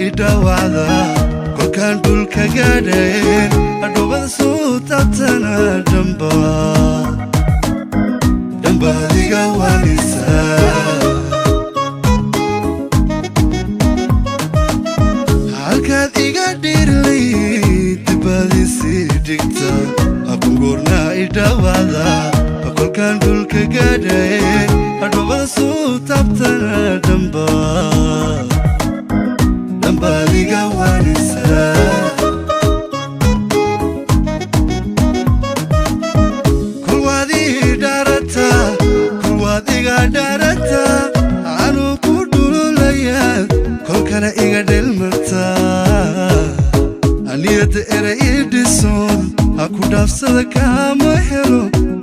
idawada kolkan dulka gaadhayn adhoobada soo taabtana dhanba adiga waanisa halkaad iga dhiirlay dibadisi dhigta aqungurna idawada kolkan dulka gaadhayn adhoobada soo taabtana dhanba adiga waanisa darata anu ku dhululayaad kolkana iga dhelmarta aniyada era idhisoon aku dhaafsada kama helo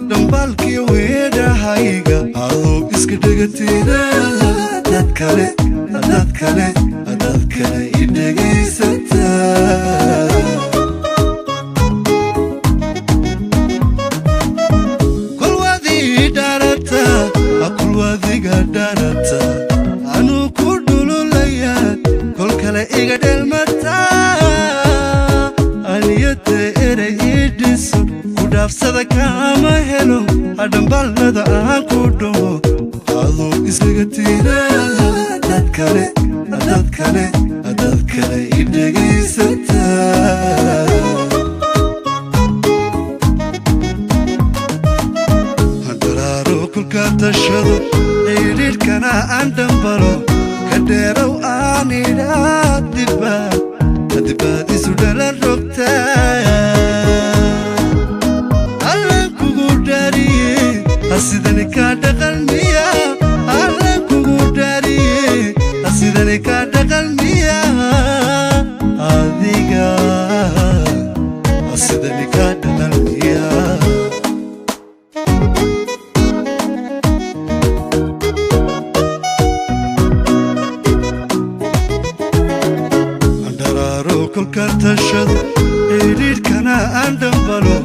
dhambalkii weedhahayga adoo iska dhegatida dad kale idhegaysata kulwadiga darata anu ku dhululayaad kolkale iga dhelmarta aniyada era idhiso ku dhaafsada kama helo hadhambalada aan ku dhawo adoo iskaga tira dad kale idhegaysata tashado eedhirkana aan dhambalo ka dheerow aan idhaa dibaad isu dhalan rogtaa allan kugu dhaariye hasidani kaa dhaqalmiya allan kugu dhaariye hasidani kaa dhaqalmiya adiga hasidani kaa dhaqalmiya kolka tashado eedhirkana aan dhambalo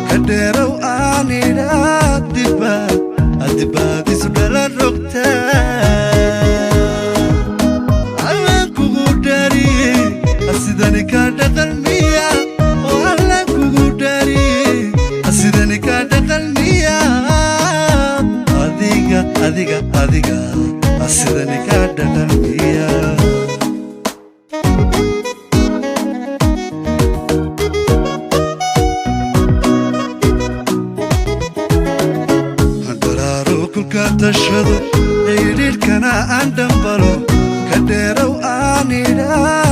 ka dheerow aan idhaa dibaad isu dhalan rogtaa allan kugu dhaariye hasidani kaa dhaqalmiya oo allan kugu dhaariye hasidani kaa dhaqalmiya adiga hasidani kaa dhaqalmiya tashado eedhirkana aan dhambalo ka dheerow aan idhaa